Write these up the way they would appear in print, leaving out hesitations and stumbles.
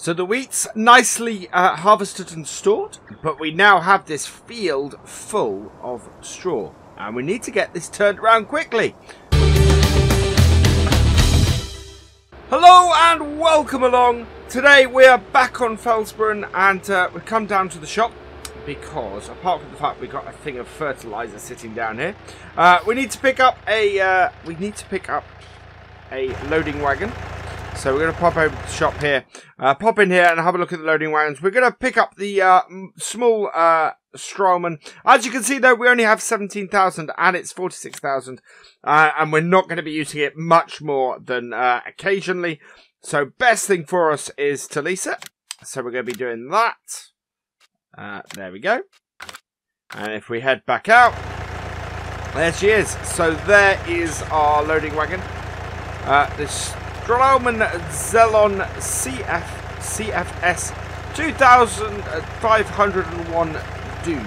So the wheat's nicely harvested and stored, but we now have this field full of straw. And we need to get this turned around quickly. Hello and welcome along. Today we are back on Felsbrunn and we've come down to the shop because, apart from the fact we've got a thing of fertilizer sitting down here, we need to pick up a loading wagon. So we're going to pop over to the shop here, pop in here and have a look at the loading wagons. We're going to pick up the small Strawman. As you can see though, we only have 17,000 and it's 46,000. And we're not going to be using it much more than occasionally. So best thing for us is to lease it. So we're going to be doing that. There we go. And if we head back out, there she is. So there is our loading wagon. This Strawman Zelon CFS 2501 do.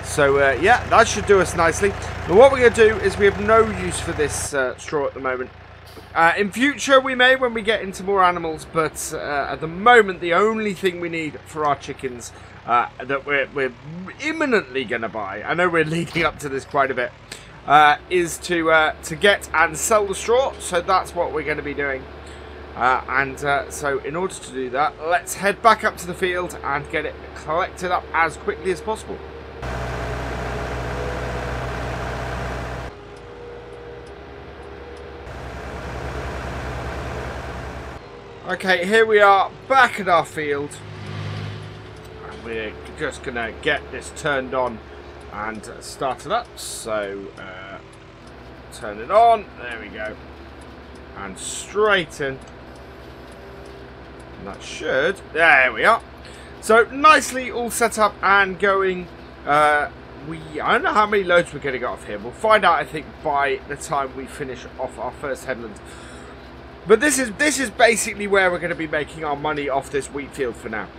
So yeah, that should do us nicely. Now what we're going to do is we have no use for this straw at the moment. In future we may when we get into more animals, but at the moment the only thing we need for our chickens that we're imminently going to buy, I know we're leading up to this quite a bit, is to get and sell the straw. So that's what we're going to be doing. So in order to do that, let's head back up to the field and get it collected up as quickly as possible. Okay, here we are back at our field. And we're just going to get this turned on and start it up. So turn it on, there we go, and straight in. And that should, there we are. So nicely all set up and going. I don't know how many loads we're going to get off here. We'll find out, I think, by the time we finish off our first headland. But this is basically where we're going to be making our money off this wheat field for now.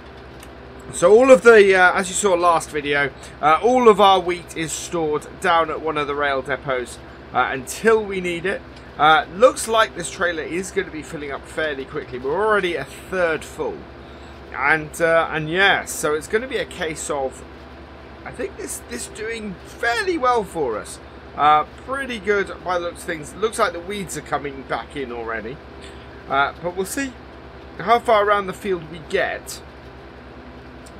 So all of the, as you saw last video, all of our wheat is stored down at one of the rail depots until we need it. Looks like this trailer is going to be filling up fairly quickly. We're already a third full. And yeah, so it's going to be a case of, I think this doing fairly well for us. Pretty good by the looks of things. Looks like the weeds are coming back in already. But we'll see how far around the field we get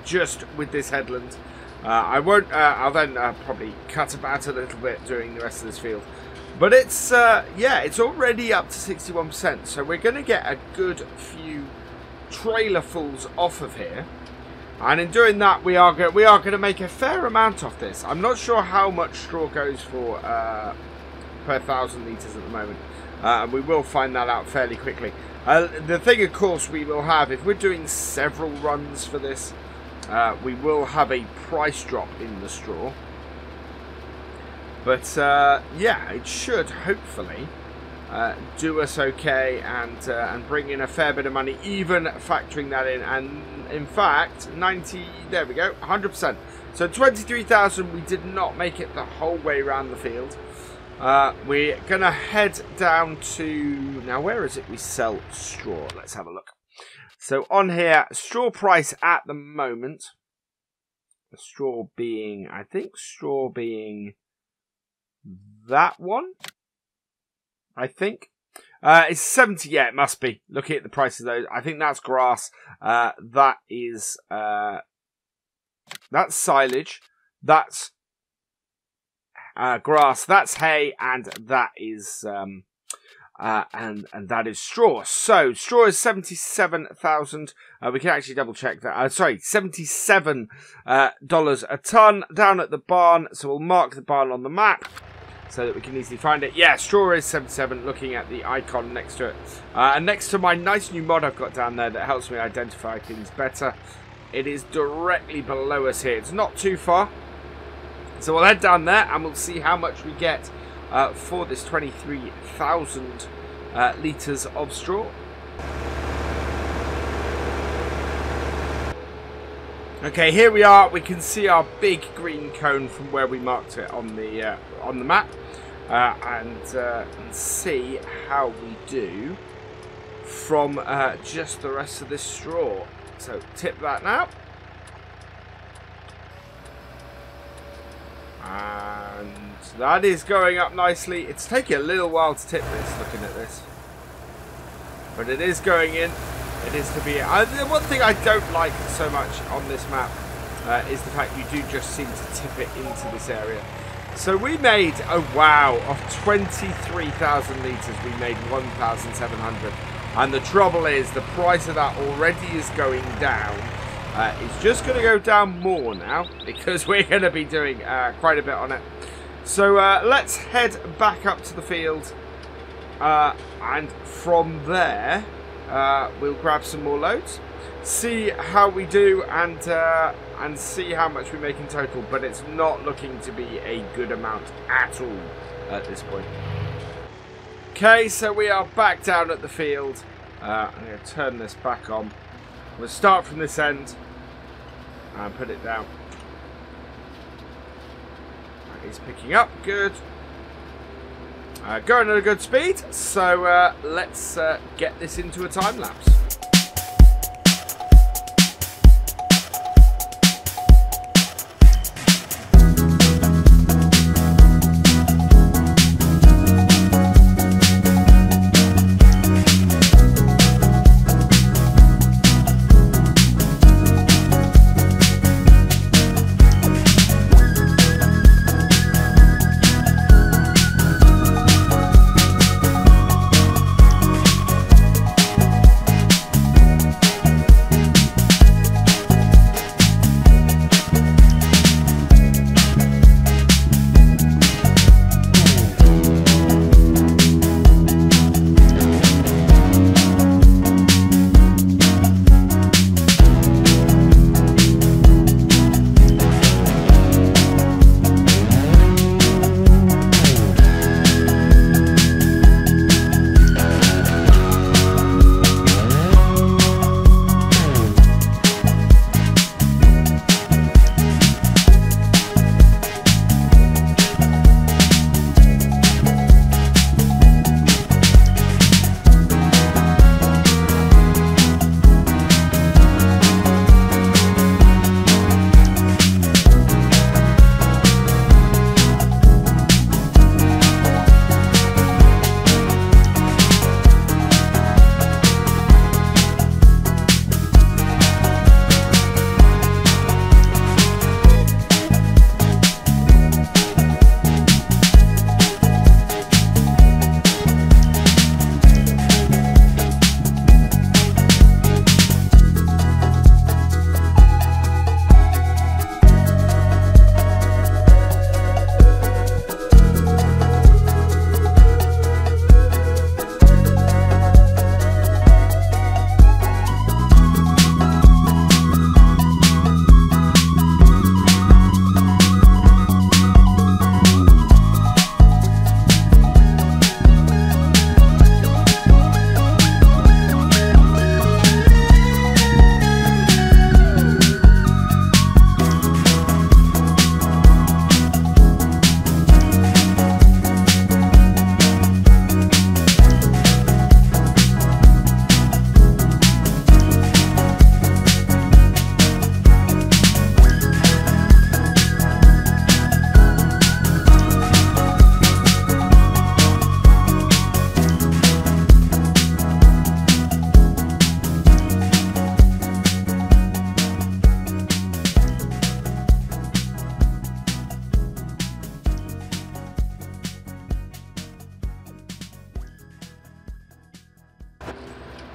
just with this headland. I'll then probably cut about a little bit during the rest of this field. But it's, yeah, it's already up to 61%. So we're going to get a good few trailer fulls off of here. And in doing that, we are going to make a fair amount off this. I'm not sure how much straw goes for per 1,000 litres at the moment. And we will find that out fairly quickly. The thing, of course, we will have, if we're doing several runs for this, we will have a price drop in the straw. But yeah, it should hopefully do us okay and bring in a fair bit of money, even factoring that in. And in fact, 90, there we go, 100%. So 23,000, we did not make it the whole way around the field. We're going to head down to, now where is it we sell straw? Let's have a look. So on here, straw price at the moment, the straw being, I think straw being that one, I think. It's 70, yeah, it must be. Looking at the price of those, I think that's grass. That is, that's silage. That's grass. That's hay, and that is, and that is straw. So straw is 77,000. We can actually double check that. Sorry, $77 a ton down at the barn. So we'll mark the barn on the map so that we can easily find it. Yeah, straw is 77, looking at the icon next to it. And next to my nice new mod I've got down there that helps me identify things better, it is directly below us here. It's not too far. So we'll head down there and we'll see how much we get for this 23,000 litres of straw. Okay, here we are. We can see our big green cone from where we marked it on the map, and see how we do from just the rest of this straw. So tip that now. And that is going up nicely. It's taking a little while to tip this, looking at this. But it is going in. It is to be. The one thing I don't like so much on this map is the fact you do just seem to tip it into this area. So we made, oh wow, of 23,000 litres, we made 1,700. And the trouble is, the price of that already is going down. It's just going to go down more now, because we're going to be doing quite a bit on it. So let's head back up to the field. And from there, we'll grab some more loads. See how we do, and see how much we make in total, but it's not looking to be a good amount at all at this point. Okay, so we are back down at the field. I'm going to turn this back on. We'll start from this end and put it down. That is picking up, good. Going at a good speed, so let's get this into a time lapse.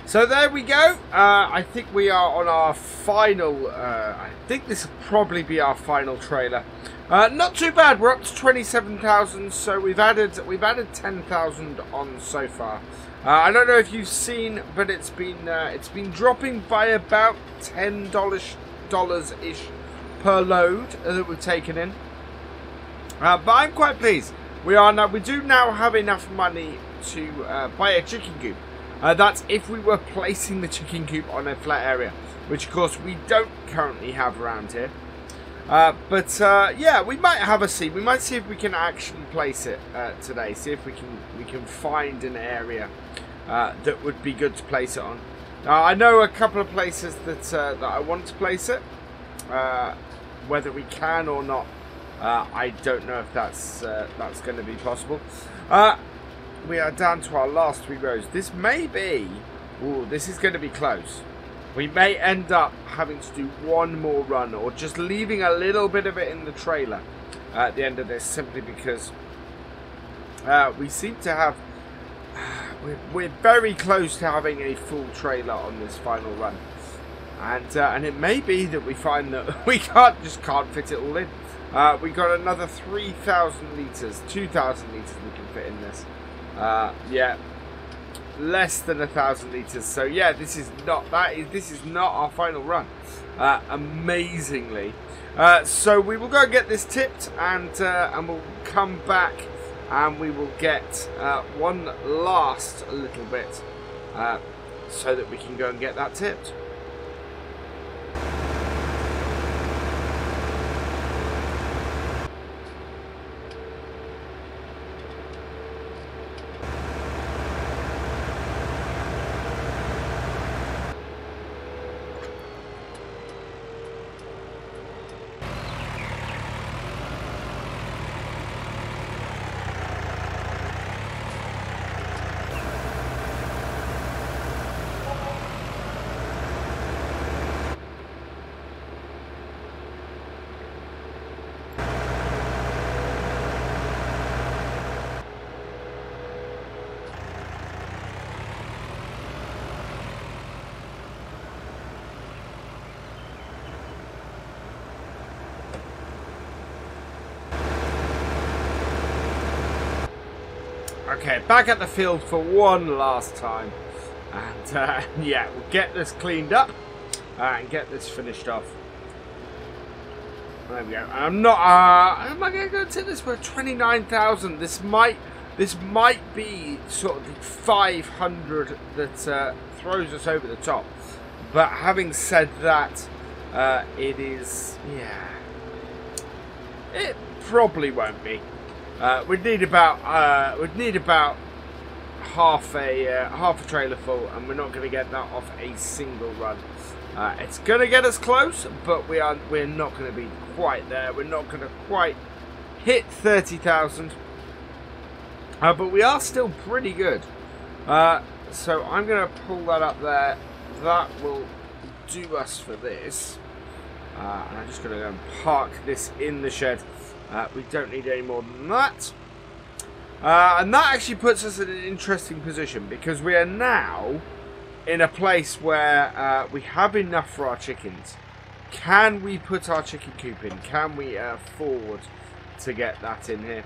So there we go. I think we are on our final. I think this will probably be our final trailer. Not too bad. We're up to 27,000. So we've added 10,000 on so far. I don't know if you've seen, but it's been dropping by about $10 ish per load that we've taken in. But I'm quite pleased. We do now have enough money to buy a chicken coop. That's if we were placing the chicken coop on a flat area, which of course we don't currently have around here. Yeah, we might have a see. We might see if we can actually place it today. See if we can find an area that would be good to place it on. I know a couple of places that I want to place it. Whether we can or not, I don't know if that's going to be possible. We are down to our last 3 rows. This may be... Ooh, this is going to be close. We may end up having to do one more run, or just leaving a little bit of it in the trailer at the end of this, simply because we seem to have... We're very close to having a full trailer on this final run. And it may be that we find that we just can't fit it all in. We got another 3,000 litres, 2,000 litres we can fit in this. Yeah, less than 1,000 litres. So yeah, this is not our final run. Amazingly, so we will go and get this tipped, and we'll come back, and we will get one last little bit, so that we can go and get that tipped. Okay, back at the field for one last time, and yeah, we'll get this cleaned up and get this finished off. There we go. I'm not. Am I going to go to this for 29,000? This might be sort of the 500 that throws us over the top. But having said that, it is, yeah, it probably won't be. We'd need about half a trailer full, and we're not going to get that off a single run. It's going to get us close, but we're not going to be quite there. We're not going to quite hit 30,000, but we are still pretty good. So I'm going to pull that up there. That will do us for this. And I'm just going to go and park this in the shed. We don't need any more than that. And that actually puts us in an interesting position, because we are now in a place where we have enough for our chickens. Can we put our chicken coop in? Can we afford to get that in here?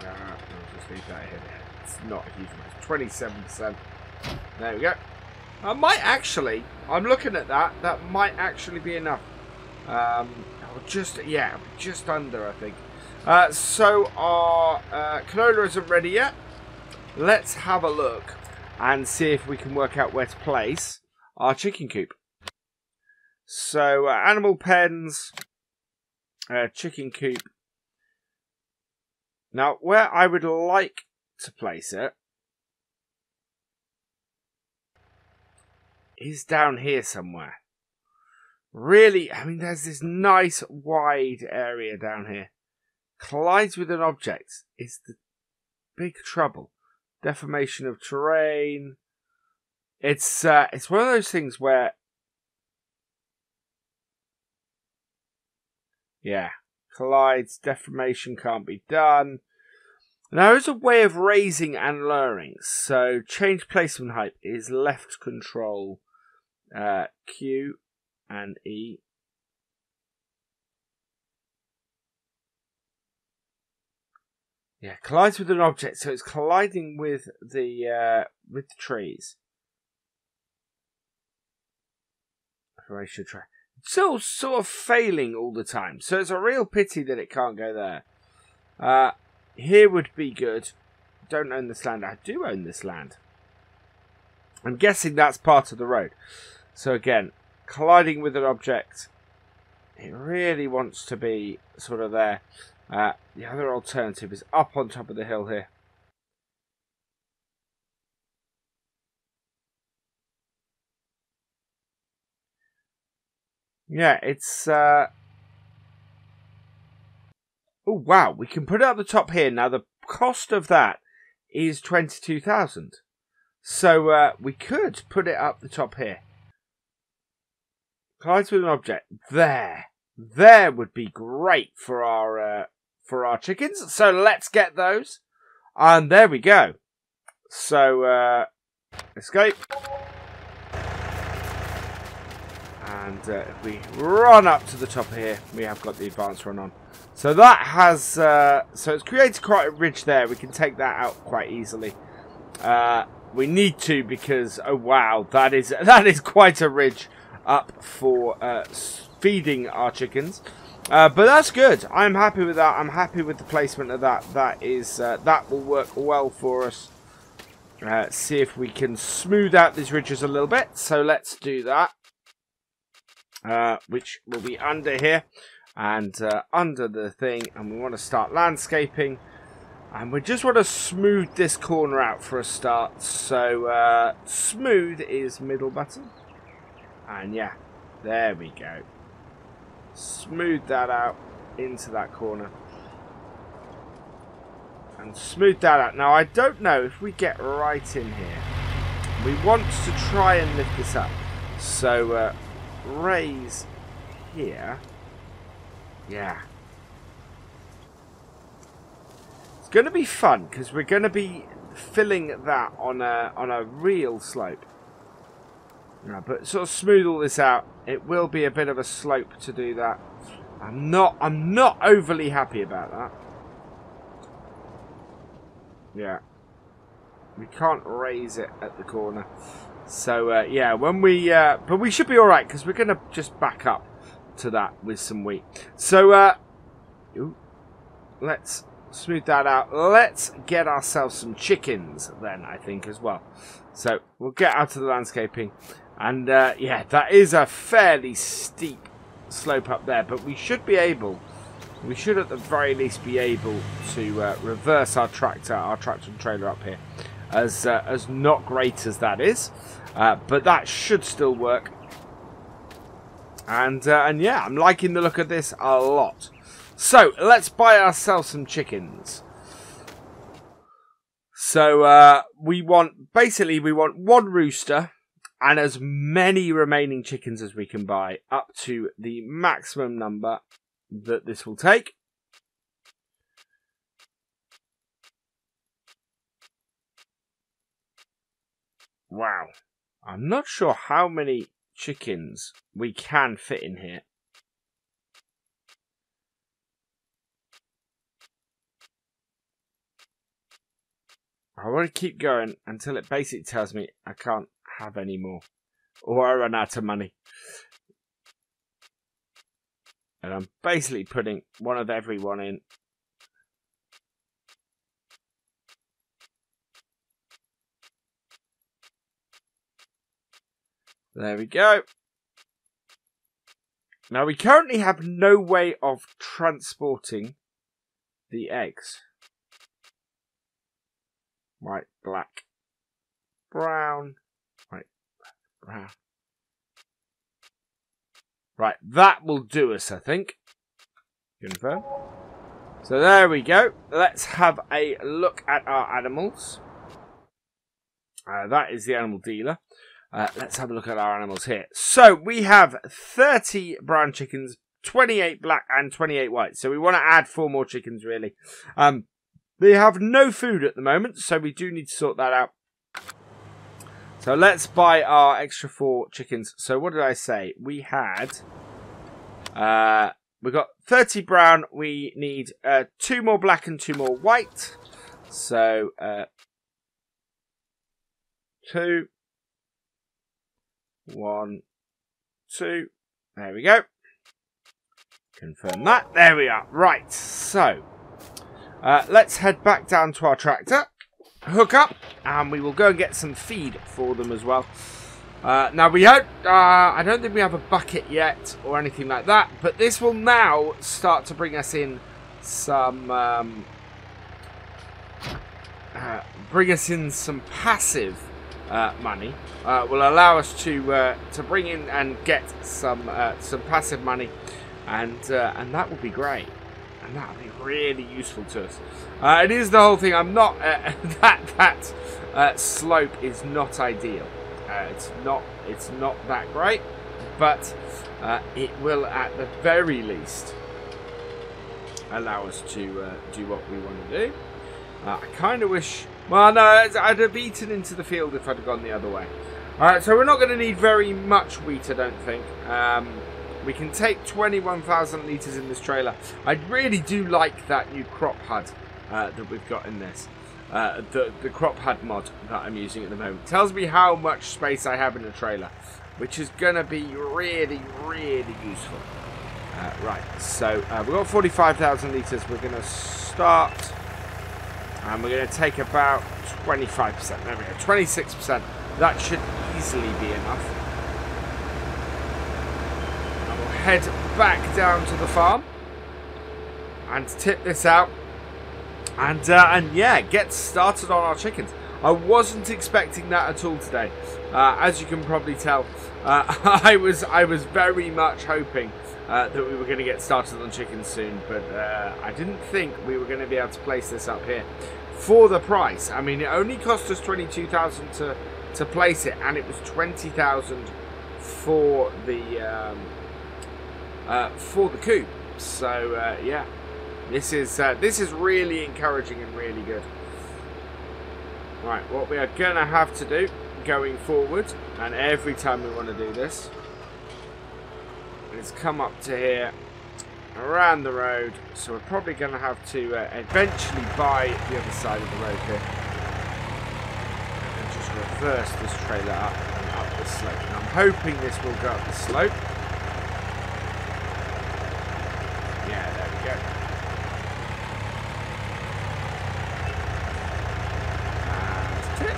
I'll just leave that here. It's not a huge amount. 27%. There we go. I might actually, I'm looking at that. That might actually be enough. Just under, I think. So our canola isn't ready yet. Let's have a look and see if we can work out where to place our chicken coop. So animal pens, chicken coop. Now, where I would like to place it is down here somewhere. Really, I mean, there's this nice wide area down here. Collides with an object is the big trouble. Deformation of terrain. It's one of those things where, yeah, collides, deformation can't be done. Now, there's a way of raising and lowering. So, change placement height is left control, Q and E. Yeah, collides with an object, so it's colliding with the trees. I should try. So sort of failing all the time, so it's a real pity that it can't go there. Here would be good. Don't own this land. I do own this land. I'm guessing that's part of the road. So again, colliding with an object. It really wants to be sort of there. The other alternative is up on top of the hill here. Yeah, it's... Oh, wow. We can put it up the top here. Now, the cost of that is 22,000. So, we could put it up the top here. Collides with an object. There. There would be great for our chickens. So, let's get those. And there we go. So, escape. And if we run up to the top here, we have got the advanced run on. So that has, so it's created quite a ridge there. We can take that out quite easily. We need to because, oh wow, that is quite a ridge up for feeding our chickens. But that's good. I'm happy with that. I'm happy with the placement of that. That will work well for us. See if we can smooth out these ridges a little bit. So let's do that. Which will be under here and under the thing, and we want to start landscaping, and we just want to smooth this corner out for a start. So smooth is middle button, and yeah, there we go. Smooth that out into that corner and smooth that out. Now I don't know if we get right in here, we want to try and lift this up, so raise here. Yeah, it's going to be fun because we're going to be filling that on a real slope. Yeah, but sort of smooth all this out. It will be a bit of a slope to do that. I'm not overly happy about that. Yeah, we can't raise it at the corner. So, yeah, when we... but we should be alright, because we're going to just back up to that with some wheat. So, let's smooth that out. Let's get ourselves some chickens, then, I think, as well. So, we'll get out of the landscaping. And, yeah, that is a fairly steep slope up there. But we should be able... We should, at the very least, be able to reverse our tractor and trailer up here. As not great as that is, but that should still work. And yeah, I'm liking the look of this a lot. So let's buy ourselves some chickens. So we want one rooster and as many remaining chickens as we can buy, up to the maximum number that this will take. Wow, I'm not sure how many chickens we can fit in here. I want to keep going until it basically tells me I can't have any more, or I run out of money. And I'm basically putting one of every one in. There we go. Now we currently have no way of transporting the eggs. White, black, brown, white, brown. Right, that will do us, I think. Confirm. So there we go. Let's have a look at our animals. That is the animal dealer. Let's have a look at our animals here. So we have 30 brown chickens, 28 black and 28 white. So we want to add 4 more chickens really. They have no food at the moment, so we do need to sort that out. So let's buy our extra 4 chickens. So what did I say? We had... we've got 30 brown. We need 2 more black and 2 more white. So 2... 1, 2. There we go. Confirm that. There we are. Right. So, let's head back down to our tractor. Hook up. And we will go and get some feed for them as well. Now, we don't... I don't think we have a bucket yet or anything like that. But this will now start to bring us in some... passive money. Will allow us to bring in and get some passive money, and that would be great, and that would be really useful to us. It is the whole thing. I'm not that slope is not ideal. It's not that great, but it will at the very least allow us to do what we want to do. I kind of wish. Well, no, I'd have eaten into the field if I'd have gone the other way. Alright, so we're not going to need very much wheat, I don't think. We can take 21,000 litres in this trailer. I really do like that new crop HUD that we've got in this. The crop HUD mod that I'm using at the moment. It tells me how much space I have in the trailer, which is going to be really, really useful. Right, so we've got 45,000 litres. We're going to start, and we're going to take about 25%. There we go, 26%. That should easily be enough. And we'll head back down to the farm and tip this out, and yeah, get started on our chickens. I wasn't expecting that at all today. As you can probably tell, I was very much hoping that we were going to get started on chickens soon, but I didn't think we were going to be able to place this up here for the price. I mean, it only cost us 22,000 to place it, and it was 20,000 for the coop. So yeah, this is really encouraging and really good. Right, what we are gonna have to do going forward, and every time we want to do this, is come up to here, around the road. So we're probably gonna have to eventually buy the other side of the road here, and just reverse this trailer up and up the slope. And I'm hoping this will go up the slope. Yeah, there we go. And tip.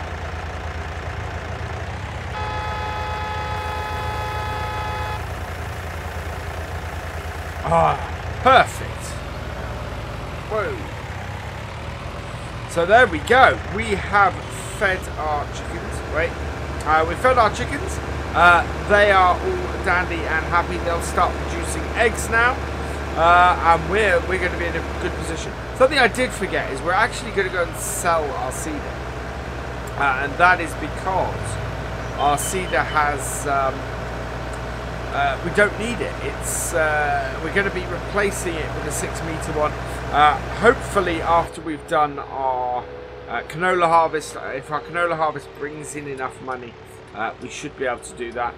Ah, perfect. Whoa. So there we go. We have fed our chickens. Wait. We fed our chickens. They are all dandy and happy. They'll start producing eggs now. And we're going to be in a good position. Something I did forget is we're actually going to go and sell our cedar. And that is because our cedar has... we don't need it. It's we're going to be replacing it with a 6-meter one. Hopefully, after we've done our canola harvest, if our canola harvest brings in enough money, we should be able to do that.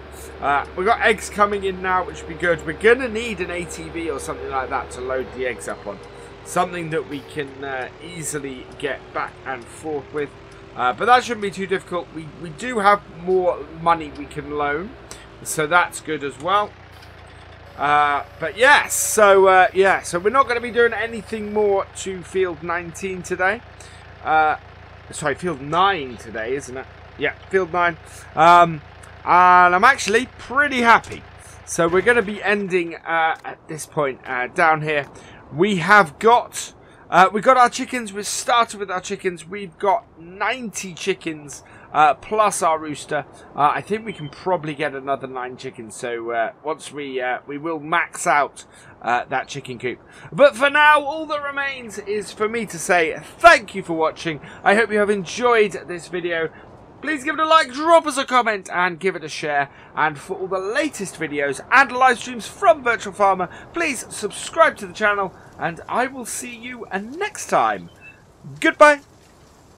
We've got eggs coming in now, which would be good. We're going to need an ATV or something like that to load the eggs up on. Something that we can easily get back and forth with. But that shouldn't be too difficult. We do have more money we can loan, so that's good as well. But yes, so yeah, so we're not going to be doing anything more to field 19 today. Sorry, field 9 today, isn't it? Yeah, field 9. And I'm actually pretty happy. So we're going to be ending at this point down here. We have got our chickens. We started with our chickens. We've got 90 chickens. Plus our rooster. I think we can probably get another 9 chickens. So once we will max out that chicken coop. But for now, all that remains is for me to say thank you for watching. I hope you have enjoyed this video. Please give it a like, drop us a comment, and give it a share. And for all the latest videos and live streams from FendtFarmer, please subscribe to the channel, and I will see you next time. Goodbye.